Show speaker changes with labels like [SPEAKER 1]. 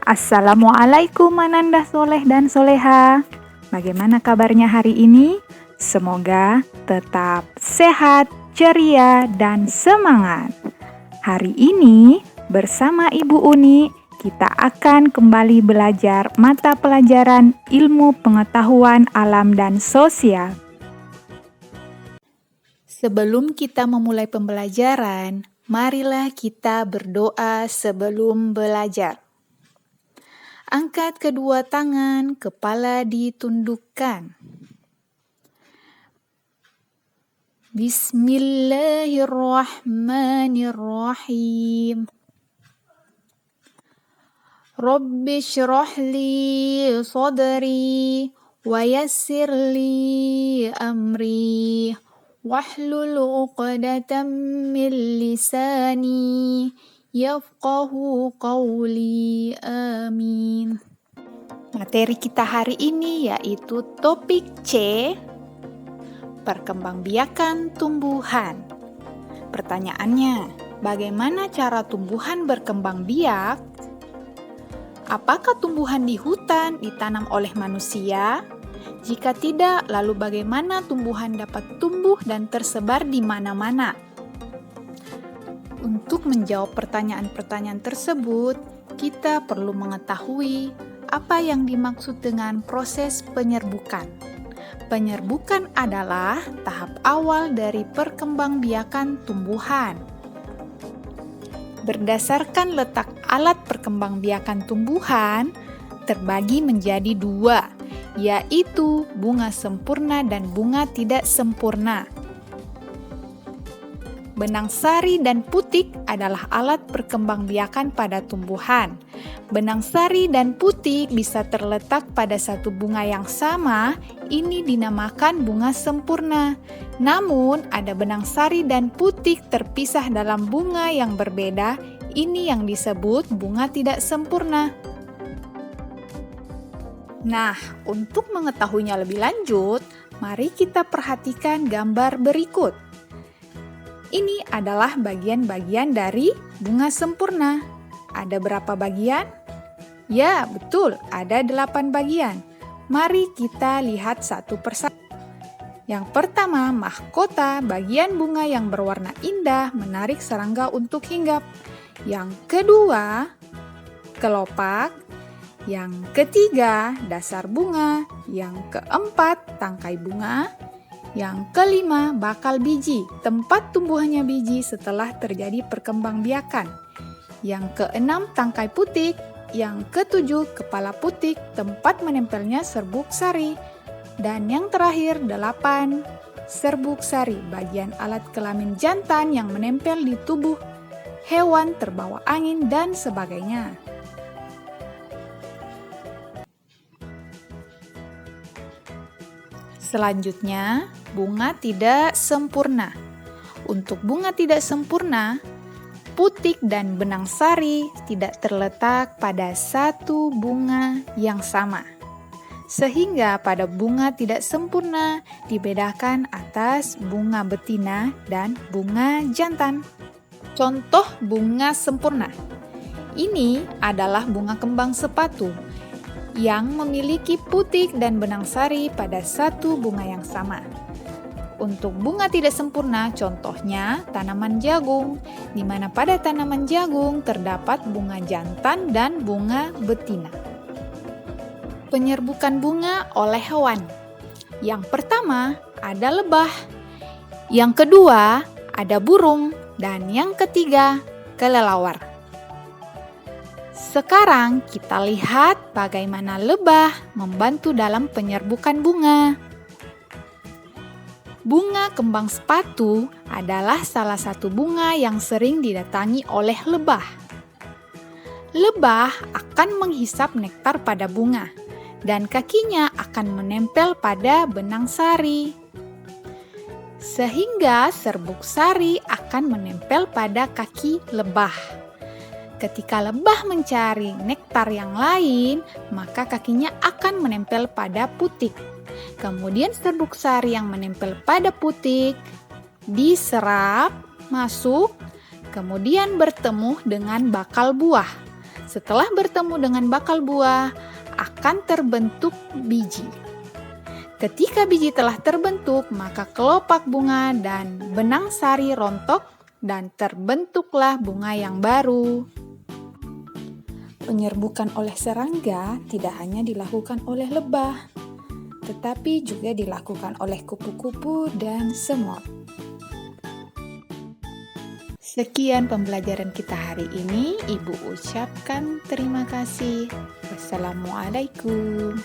[SPEAKER 1] Assalamualaikum Ananda Soleh dan Soleha. Bagaimana kabarnya hari ini? Semoga tetap sehat, ceria, dan semangat. Hari ini bersama Ibu Uni, kita akan kembali belajar mata pelajaran ilmu pengetahuan alam dan sosial. Sebelum kita memulai pembelajaran, marilah kita berdoa sebelum belajar. Angkat kedua tangan, kepala ditundukkan. Bismillahirrahmanirrahim. Rabbi syrah li sadri wa yassir li amri wahlul 'uqdatam min lisani yafqahu qawli, amin. Materi kita hari ini yaitu topik C, perkembangbiakan tumbuhan. Pertanyaannya, bagaimana cara tumbuhan berkembang biak? Apakah tumbuhan di hutan ditanam oleh manusia? Jika tidak, lalu bagaimana tumbuhan dapat tumbuh dan tersebar di mana-mana? Untuk menjawab pertanyaan-pertanyaan tersebut, kita perlu mengetahui apa yang dimaksud dengan proses penyerbukan. Penyerbukan adalah tahap awal dari perkembangbiakan tumbuhan. Berdasarkan letak alat perkembangbiakan tumbuhan, terbagi menjadi dua, yaitu bunga sempurna dan bunga tidak sempurna. Benang sari dan putik adalah alat perkembangbiakan pada tumbuhan. Benang sari dan putik bisa terletak pada satu bunga yang sama, ini dinamakan bunga sempurna. Namun, ada benang sari dan putik terpisah dalam bunga yang berbeda, ini yang disebut bunga tidak sempurna. Nah, untuk mengetahuinya lebih lanjut, mari kita perhatikan gambar berikut. Ini adalah bagian-bagian dari bunga sempurna. Ada berapa bagian? Ya, betul, ada 8 bagian. Mari kita lihat satu persatu. Yang pertama, mahkota, bagian bunga yang berwarna indah, menarik serangga untuk hinggap. Yang kedua, kelopak. Yang ketiga, dasar bunga. Yang keempat, tangkai bunga. Yang kelima, bakal biji, tempat tumbuhannya biji setelah terjadi perkembangbiakan. Yang keenam, tangkai putik. Yang ketujuh, kepala putik, tempat menempelnya serbuk sari. Dan yang terakhir, 8, serbuk sari, bagian alat kelamin jantan yang menempel di tubuh hewan, terbawa angin, dan sebagainya. Selanjutnya, bunga tidak sempurna. Untuk bunga tidak sempurna, putik dan benang sari tidak terletak pada satu bunga yang sama. Sehingga pada bunga tidak sempurna dibedakan atas bunga betina dan bunga jantan. Contoh bunga sempurna. Ini adalah bunga kembang sepatu yang memiliki putik dan benang sari pada satu bunga yang sama. Untuk bunga tidak sempurna, contohnya tanaman jagung, di mana pada tanaman jagung terdapat bunga jantan dan bunga betina. Penyerbukan bunga oleh hewan. Yang pertama ada lebah, yang kedua ada burung, dan yang ketiga kelelawar. Sekarang kita lihat bagaimana lebah membantu dalam penyerbukan bunga. Bunga kembang sepatu adalah salah satu bunga yang sering didatangi oleh lebah. Lebah akan menghisap nektar pada bunga, dan kakinya akan menempel pada benang sari. Sehingga serbuk sari akan menempel pada kaki lebah. Ketika lebah mencari nektar yang lain, maka kakinya akan menempel pada putik. Kemudian serbuk sari yang menempel pada putik diserap, masuk, kemudian bertemu dengan bakal buah. Setelah bertemu dengan bakal buah, akan terbentuk biji. Ketika biji telah terbentuk, maka kelopak bunga dan benang sari rontok dan terbentuklah bunga yang baru. Penyerbukan oleh serangga tidak hanya dilakukan oleh lebah, tetapi juga dilakukan oleh kupu-kupu dan semut. Sekian pembelajaran kita hari ini. Ibu ucapkan terima kasih. Wassalamualaikum.